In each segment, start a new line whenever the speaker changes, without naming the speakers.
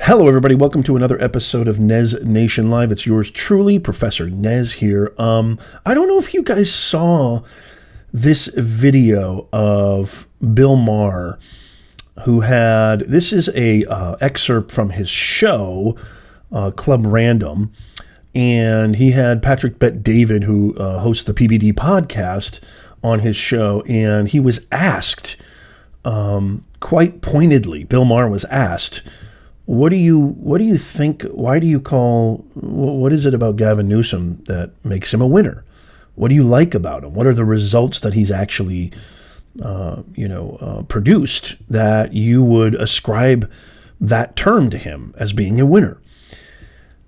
Hello, everybody. Welcome to another episode of Nez Nation Live. It's yours truly, Professor Nez here. I don't know if you guys saw this video of Bill Maher, who had, this is a excerpt from his show, Club Random, and he had Patrick Bet-David, who hosts the PBD podcast, on his show, and he was asked, quite pointedly, Bill Maher was asked, what do you think, what is it about Gavin Newsom that makes him a winner? What do you like about him? What are the results that he's actually, produced that you would ascribe that term to him as being a winner?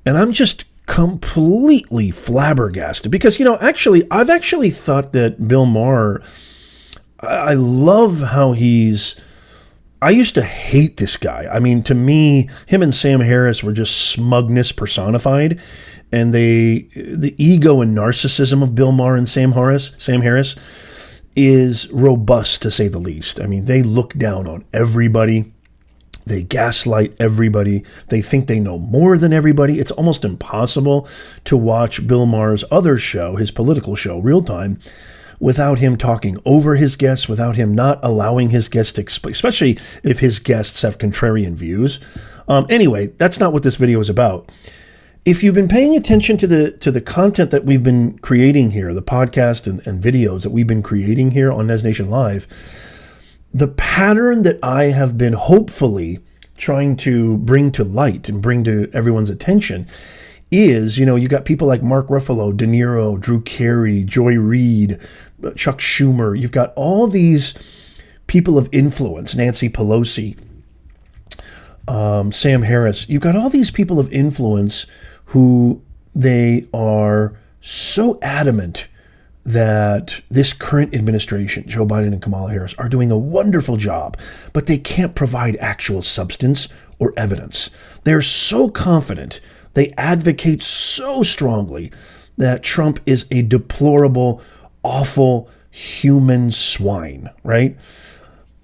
And I'm just completely flabbergasted because, I've actually thought that Bill Maher, I love how I used to hate this guy. I mean, to me, him and Sam Harris were just smugness personified. And the ego and narcissism of Bill Maher and Sam Harris is robust, to say the least. I mean, they look down on everybody. They gaslight everybody. They think they know more than everybody. It's almost impossible to watch Bill Maher's other show, his political show, Real Time, without him talking over his guests, without him not allowing his guests to explain, especially if his guests have contrarian views. Anyway, that's not what this video is about. If you've been paying attention to the content that we've been creating here, the podcast and videos that we've been creating here on Nez Nation Live, the pattern that I have been hopefully trying to bring to light and bring to everyone's attention is, you got people like Mark Ruffalo, De Niro, Drew Carey, Joy Reid, Chuck Schumer. You've got all these people of influence, Nancy Pelosi, Sam Harris. You've got all these people of influence who they are so adamant that this current administration, Joe Biden and Kamala Harris, are doing a wonderful job, but they can't provide actual substance or evidence. They're so confident, they advocate so strongly that Trump is a deplorable, awful human swine, right?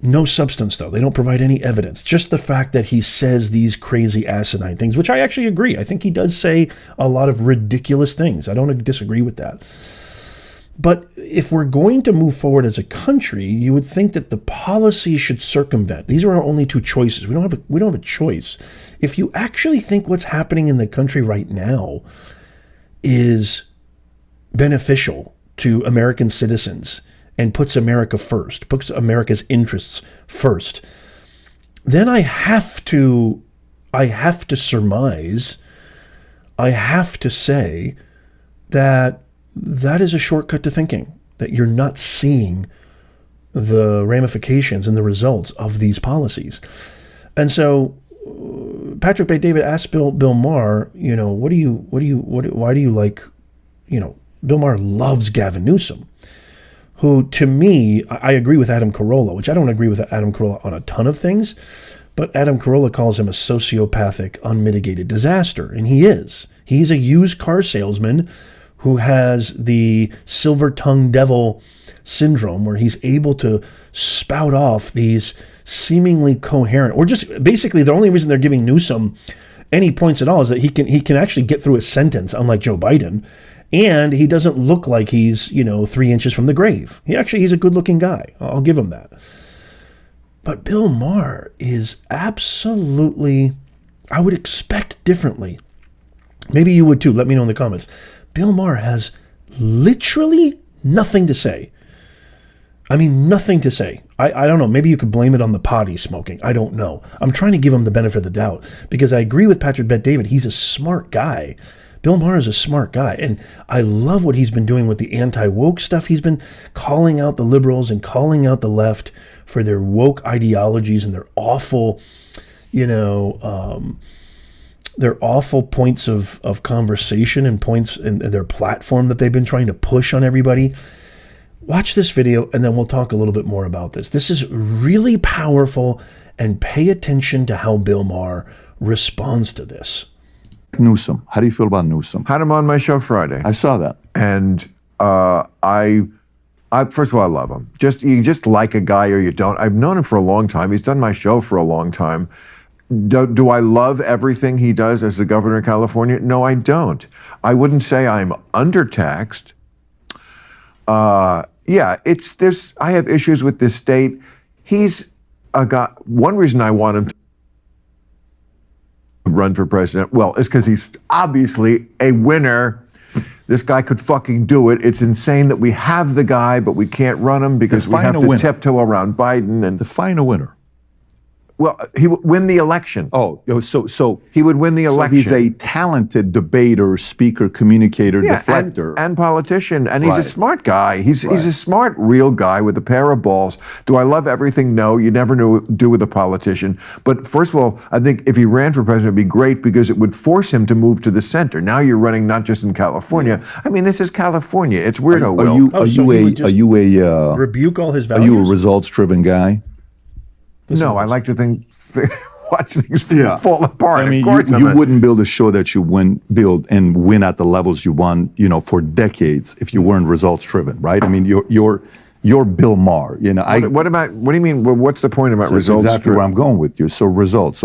No substance, though. They don't provide any evidence. Just the fact that he says these crazy asinine things, which I actually agree. I think he does say a lot of ridiculous things. I don't disagree with that. But if we're going to move forward as a country, you would think that the policy should circumvent. These are our only two choices. We don't have a choice. If you actually think what's happening in the country right now is beneficial to American citizens and puts America first, puts America's interests first, then I have to surmise, I have to say that is a shortcut to thinking, that you're not seeing the ramifications and the results of these policies. And so Patrick Bet-David asked Bill Maher, why do you like, Bill Maher loves Gavin Newsom, who, to me, I agree with Adam Carolla, which I don't agree with Adam Carolla on a ton of things, but Adam Carolla calls him a sociopathic, unmitigated disaster. And he is. He's a used car salesman who has the silver-tongued devil syndrome, where he's able to spout off these seemingly coherent, or just basically the only reason they're giving Newsom any points at all is that he can actually get through a sentence, unlike Joe Biden, and he doesn't look like he's 3 inches from the grave. He's a good-looking guy. I'll give him that. But Bill Maher is absolutely, I would expect differently. Maybe you would too. Let me know in the comments. Bill Maher has literally nothing to say. I mean, nothing to say. I don't know. Maybe you could blame it on the pot he's smoking. I don't know. I'm trying to give him the benefit of the doubt because I agree with Patrick Bet-David. He's a smart guy. Bill Maher is a smart guy. And I love what he's been doing with the anti-woke stuff. He's been calling out the liberals and calling out the left for their woke ideologies and their awful, their awful points of conversation and points in their platform that they've been trying to push on everybody. Watch this video and then we'll talk a little bit more about this. This is really powerful, and pay attention to how Bill Maher responds to this.
Newsom. How do you feel about Newsom?
Had him on my show Friday.
I saw that.
And I first of all, I love him. You just like a guy or you don't. I've known him for a long time. He's done my show for a long time. Do I love everything he does as the governor of California? No, I don't. I wouldn't say I'm undertaxed. Yeah, I have issues with this state. He's a guy. One reason I want him to run for president, well, is because he's obviously a winner. This guy could fucking do it. It's insane that we have the guy, but we can't run him because we have to tiptoe around Biden and
define a winner.
Well, he would win the election.
Oh, so
he would win the election.
So he's a talented debater, speaker, communicator, deflector,
and politician, and he's a smart guy. He's a smart, real guy with a pair of balls. Do I love everything? No, you never do with a politician. But first of all, I think if he ran for president, it'd be great because it would force him to move to the center. Now you're running not just in California. I mean, this is California. It's weirdo.
Are you a
rebuke all his values?
Are you a results-driven guy?
No, I like to watch things fall apart.
I mean,
of course
you wouldn't build a show that you build and win at the levels you won, for decades if you weren't results driven, right? I mean, you're Bill Maher. What
do you mean? What's the point about results?
That's exactly where I'm going with you. So results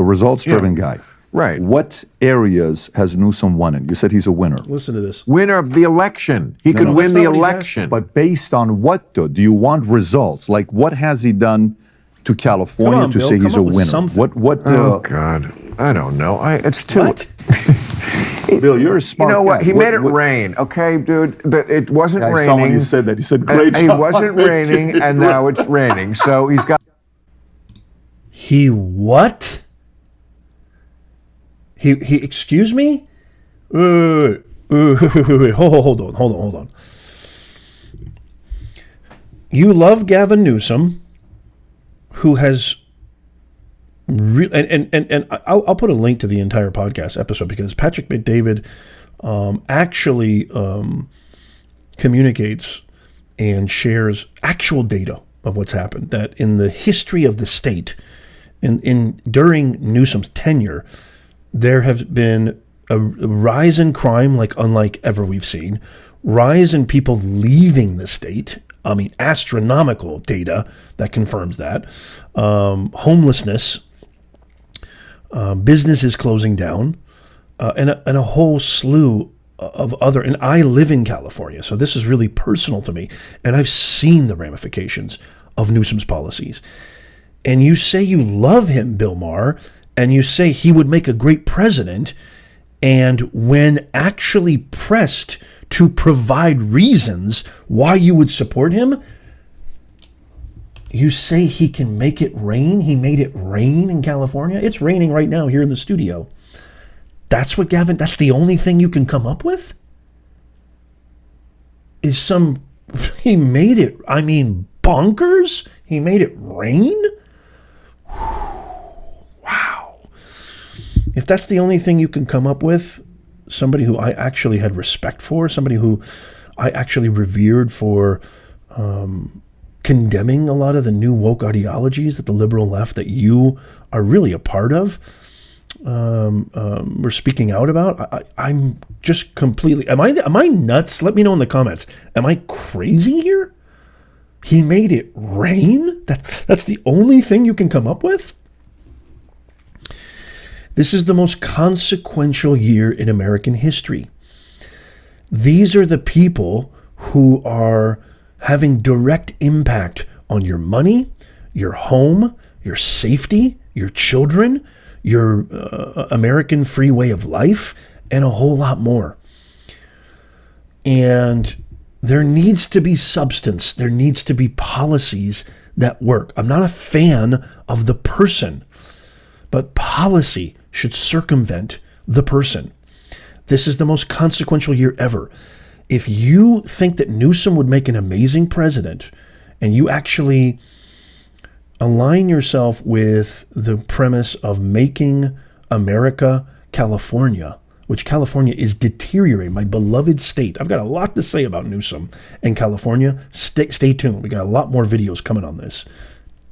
driven guy.
Right.
What areas has Newsom won in? You said he's a winner.
Listen to this.
Winner of the election. He could win the election.
But based on what, though? Do you want results? Like, what has he done to California to say he's a winner?
Oh God, I don't know. It's too.
What?
Bill, you're a smart guy.
You know what? He made it rain. Okay, dude. It wasn't raining. I saw when
you said that. He said, "Great job."
It wasn't raining, and now it's raining. So he's got.
He what? He. Excuse me. Wait. Hold on. You love Gavin Newsom, who has, and I'll put a link to the entire podcast episode because Patrick McDavid actually communicates and shares actual data of what's happened. That in the history of the state, during Newsom's tenure, there has been a rise in crime unlike ever we've seen, rise in people leaving the state. I mean, astronomical data that confirms that. Homelessness, businesses closing down, and a whole slew of other. And I live in California, so this is really personal to me. And I've seen the ramifications of Newsom's policies. And you say you love him, Bill Maher, and you say he would make a great president. And when actually pressed to provide reasons why you would support him, you say he can make it rain. He made it rain in California. It's raining right now here in the studio. That's the only thing you can come up with? He made it, bonkers? He made it rain? Wow. If that's the only thing you can come up with, somebody who I actually had respect for, somebody who I actually revered for condemning a lot of the new woke ideologies that the liberal left that you are really a part of, we're speaking out about. I'm just completely, am I nuts? Let me know in the comments. Am I crazy here? He made it rain? That's the only thing you can come up with? This is the most consequential year in American history. These are the people who are having direct impact on your money, your home, your safety, your children, your American free way of life, and a whole lot more. And there needs to be substance. There needs to be policies that work. I'm not a fan of the person, but policy should circumvent the person. This is the most consequential year ever. If you think that Newsom would make an amazing president, and you actually align yourself with the premise of making America California, which California is deteriorating, my beloved state. I've got a lot to say about Newsom and California. Stay tuned. We got a lot more videos coming on this.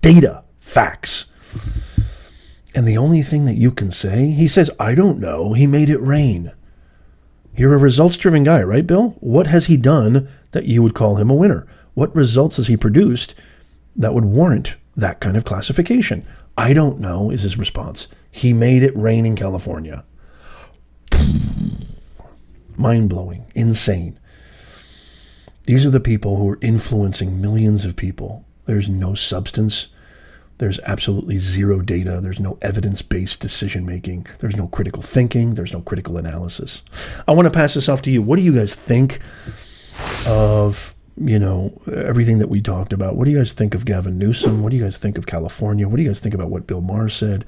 Data, facts. And the only thing that you can say, he says, I don't know, he made it rain. You're a results-driven guy, right, Bill? What has he done that you would call him a winner? What results has he produced that would warrant that kind of classification? I don't know, is his response. He made it rain in California. Mind-blowing, insane. These are the people who are influencing millions of people. There's no substance. There's absolutely zero data. There's no evidence-based decision-making. There's no critical thinking. There's no critical analysis. I want to pass this off to you. What do you guys think of, everything that we talked about? What do you guys think of Gavin Newsom? What do you guys think of California? What do you guys think about what Bill Maher said?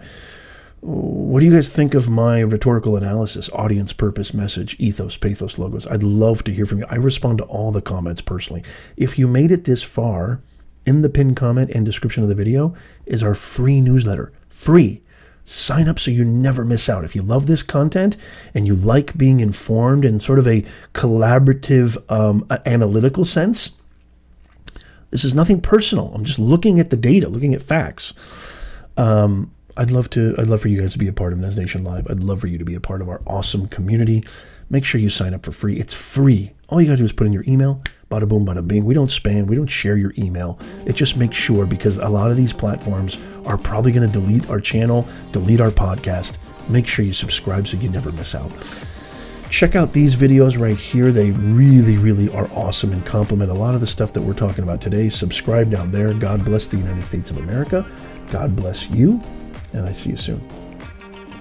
What do you guys think of my rhetorical analysis, audience, purpose, message, ethos, pathos, logos? I'd love to hear from you. I respond to all the comments personally. If you made it this far, in the pinned comment and description of the video is our free newsletter. Free. Sign up so you never miss out. If you love this content and you like being informed in sort of a collaborative, analytical sense, this is nothing personal. I'm just looking at the data, looking at facts. I'd love for you guys to be a part of Nez Nation Live. I'd love for you to be a part of our awesome community. Make sure you sign up for free. It's free. All you gotta do is put in your email. Bada boom, bada bing. We don't spam. We don't share your email. It just makes sure, because a lot of these platforms are probably going to delete our channel, delete our podcast. Make sure you subscribe so you never miss out. Check out these videos right here. They really, really are awesome and complement a lot of the stuff that we're talking about today. Subscribe down there. God bless the United States of America. God bless you. And I see you soon.